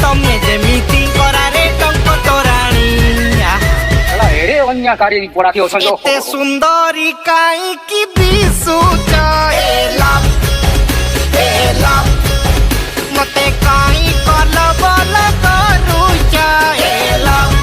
ତମେ ଯେମିତି କରାରେ ଟଙ୍କ ତୋରାଣୀ ଏଡ଼େ ଅନ୍ୟାକାରୀ ପଡ଼ାକି ଅଛନ୍ତି ଏତେ ସୁନ୍ଦରୀ କାହିଁକି ଦିଶୁଛ ଏ ଲଭ୍ ମତେ କାହିଁ କଲ ବଲ କରୁଛ ଏ ଲଭ୍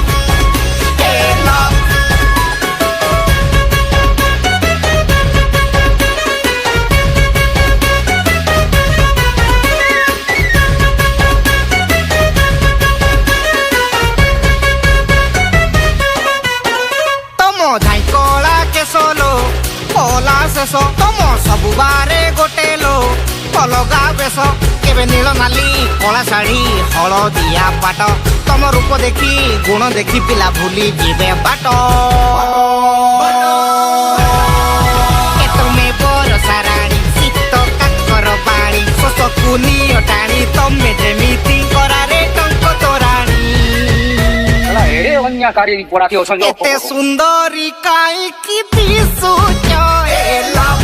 ଧାଇ କଳା କେଶଲୋ କଲା ଶେଷ ତମ ସବୁ ବାରେ ଗୋଟେ ଲୋ ଅଲଗା ବେଶ କେବେ ନୀଳ ନାଲି କଳା ଶାଢ଼ୀ ହଳଦିଆ ପାଟ ତମ ରୂପ ଦେଖି ଗୁଣ ଦେଖି ପିଲା ଭୁଲି ଯିବେ ବାଟ ତୁମେ ବରଷା ରାଣୀ ଶୀତ କାକର ପାଣି ଶୋଷକୁ ନିଅ ଟାଣି ତମେ ଯେମିତି କରାରେ ଟଙ୍କ ତୋରାଣୀ ଅନ୍ୟାକାରୀ ପଡ଼ାକି ଅଛନ୍ତି ଏତେ ସୁନ୍ଦରୀ କାହିଁକି ଦିଶୁଛ ଏ ଲଭ୍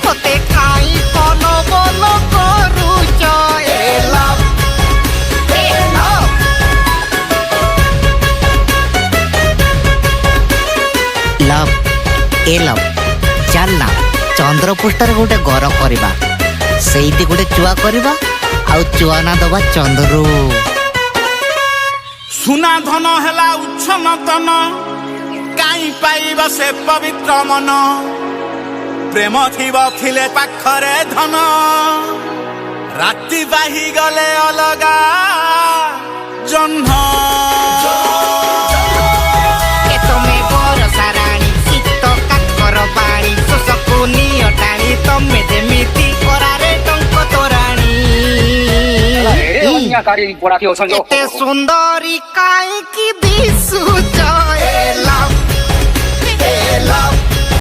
ମତେ କାହିଁ କଲ ବଲ କରୁଛ ଏ ଲଭ୍ ଲଭ୍ ଚାଲ ନା ଚନ୍ଦ୍ରପୃଷ୍ଠରେ ଗୋଟେ ଗର କରିବା ସେଇଠି ଗୋଟେ ଚୁଆ କରିବା ଆଉ ଚୁଆ ନା ଦବା ଚନ୍ଦ୍ରୁ ସୁନା ଧନ ହେଲା ଉଚ୍ଛନତନ କାହିଁ ପାଇବ ସେ ପବିତ୍ର ମନ ପ୍ରେମ ଥିବ ଥିଲେ ପାଖରେ ଧନ ରାତି ବାହି ଗଲେ ଅଲଗା ଜହ୍ନ ତୁମେ ବରଷା ରାଣୀ ଶୀତ କାକର ପାଣି ଶୋଷକୁ ନିଅ ଟାଣି ତମେ ଯେମିତି କରାରେ ଟଙ୍କ ତୋରାଣୀ ଅନ୍ୟାକାରୀ ପଡ଼ାକି ଅଛନ୍ତି ଏତେ ସୁନ୍ଦରୀ କାହିଁକି ଦିଶୁଛ ଏ ଲଭ୍